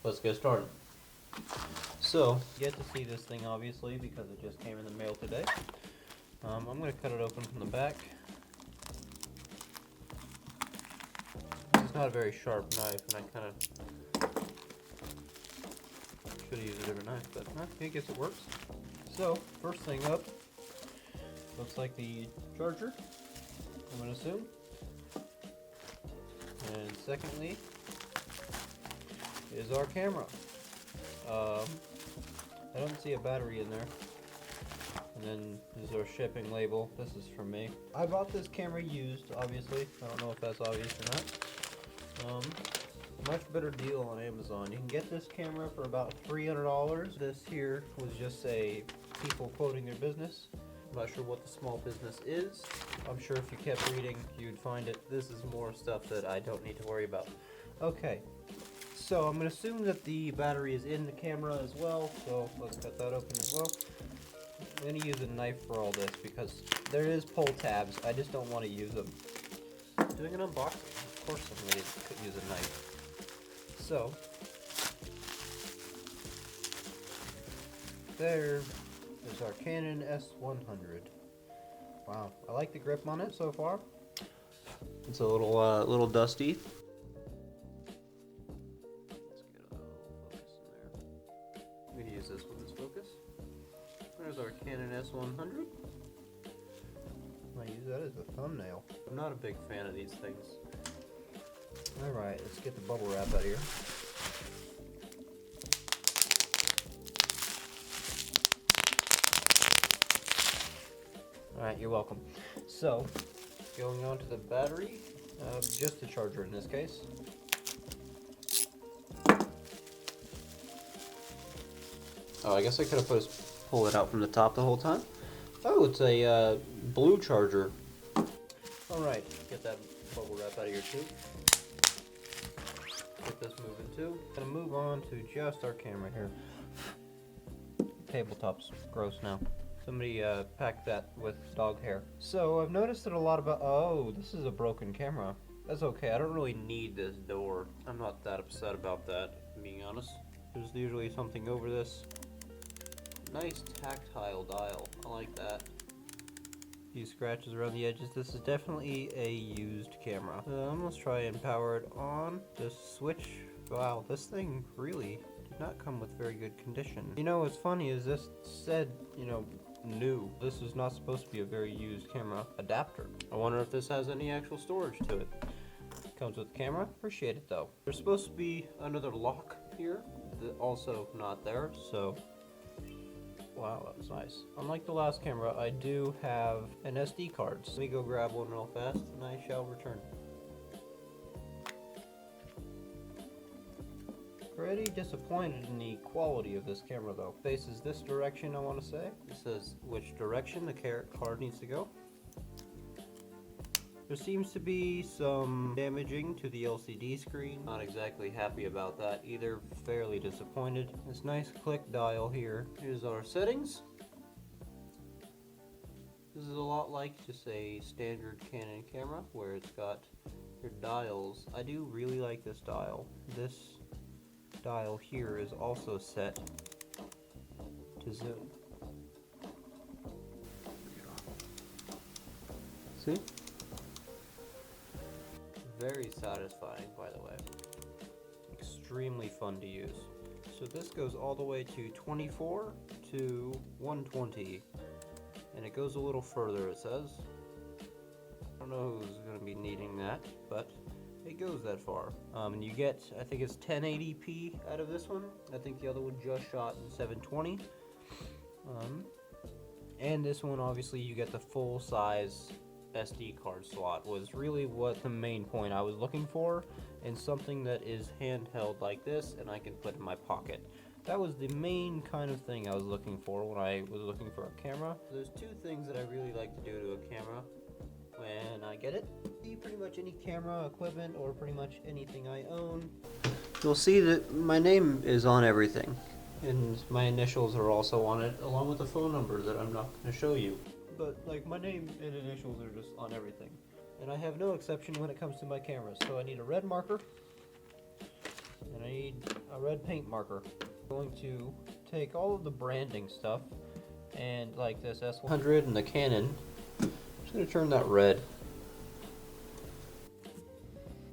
let's get started. So, you get to see this thing obviously because it just came in the mail today. I'm going to cut it open from the back. It's not a very sharp knife, and I kind of should have used a different knife, but I guess it works. So, first thing up, looks like the charger, I'm going to assume. And secondly, is our camera. I don't see a battery in there. And then is our shipping label. This is from me. I bought this camera used, obviously. I don't know if that's obvious or not. Much better deal on Amazon. You can get this camera for about $300. This here was just a people quoting their business. I'm not sure what the small business is. I'm sure if you kept reading, you'd find it. This is more stuff that I don't need to worry about. Okay, so I'm going to assume that the battery is in the camera as well, so let's cut that open as well. I'm going to use a knife for all this because there is pull tabs. I just don't want to use them. Doing an unboxing, of course I'm going to use a knife. So, there is our Canon S100. Wow, I like the grip on it so far. It's a little dusty. Let's get a little focus in there. I'm going to use this with this focus. There's our Canon S100. I use that as a thumbnail. I'm not a big fan of these things. Alright, let's get the bubble wrap out of here. Alright, you're welcome. So, going on to the battery, just the charger in this case. Oh, I guess I could have pulled it out from the top the whole time. Oh, it's a blue charger. Alright, get that bubble wrap out of here too. Get this moving too. Gonna move on to just our camera here. Tabletop's gross now. Somebody packed that with dog hair. So I've noticed that a lot about, oh, this is a broken camera. That's okay, I don't really need this door. I'm not that upset about that, being honest. There's usually something over this. Nice tactile dial, I like that. Few scratches around the edges. This is definitely a used camera. Let's try and power it on. Just switch. Wow, this thing really did not come with very good condition. You know what's funny is this said, new. This is not supposed to be a very used camera adapter. I wonder if this has any actual storage to it. Comes with the camera. Appreciate it though. There's supposed to be another lock here. Also not there, so wow, that was nice. Unlike the last camera, I do have an SD card. So let me go grab one real fast and I shall return. Pretty disappointed in the quality of this camera though. Faces this direction, I want to say. It says which direction the card needs to go. There seems to be some damaging to the LCD screen. Not exactly happy about that either. Fairly disappointed. This nice click dial here. Here's our settings. This is a lot like just a standard Canon camera where it's got your dials. I do really like this dial. This dial here is also set to zoom. See? Very satisfying, by the way. Extremely fun to use. So this goes all the way to 24 to 120, and it goes a little further, it says. I don't know who's going to be needing that, but it goes that far. And you get, I think it's 1080p out of this one. I think the other one just shot in 720. And this one, obviously, you get the full size SD card slot. Was really what the main point I was looking for, and something that is handheld like this and I can put in my pocket. That was the main kind of thing I was looking for when I was looking for a camera. There's two things that I really like to do to a camera when I get it. Pretty much any camera equipment or pretty much anything I own. You'll see that my name is on everything, and my initials are also on it, along with a phone number that I'm not going to show you. But like, my name and initials are just on everything. And I have no exception when it comes to my cameras. So I need a red marker, and I need a red paint marker. I'm going to take all of the branding stuff and like this S100 and the Canon, I'm just going to turn that red.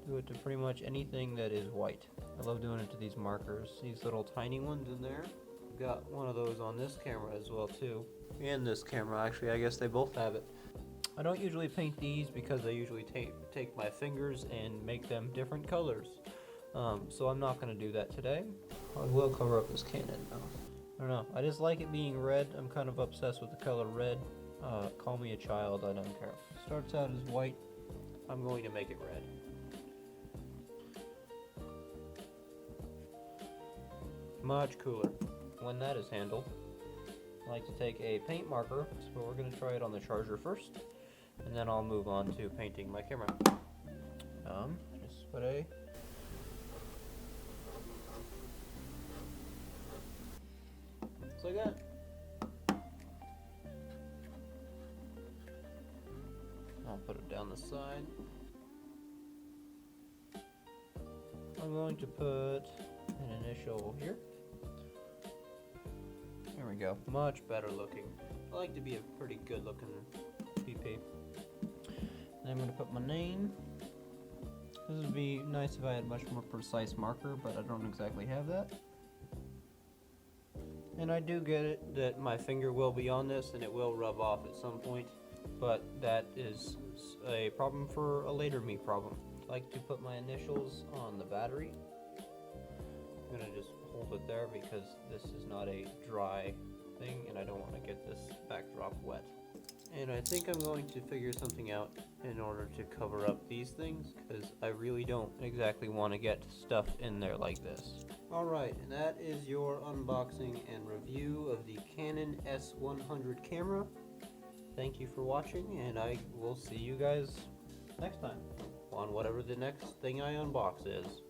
Do it to pretty much anything that is white. I love doing it to these markers, these little tiny ones in there. I've got one of those on this camera as well too. And this camera, actually, I guess they both have it. I don't usually paint these because I usually take my fingers and make them different colors. So I'm not going to do that today. I will cover up this Canon though. I don't know, I just like it being red. I'm kind of obsessed with the color red. Call me a child, I don't care. Starts out as white. I'm going to make it red. Much cooler. When that is handled, I like to take a paint marker, so we're going to try it on the charger first, and then I'll move on to painting my camera. Just put a just like that. I'll put it down the side. I'm going to put an initial here. There we go. Much better looking. I like to be a pretty good looking PP. And I'm going to put my name. This would be nice if I had a much more precise marker, but I don't exactly have that. And I do get it that my finger will be on this and it will rub off at some point, but that is a problem for a later me problem. I like to put my initials on the battery. I'm going to just hold it there because this is not a dry thing and I don't want to get this backdrop wet. And I think I'm going to figure something out in order to cover up these things because I really don't exactly want to get stuff in there like this. Alright, and that is your unboxing and review of the Canon S100 camera. Thank you for watching, and I will see you guys next time on whatever the next thing I unbox is.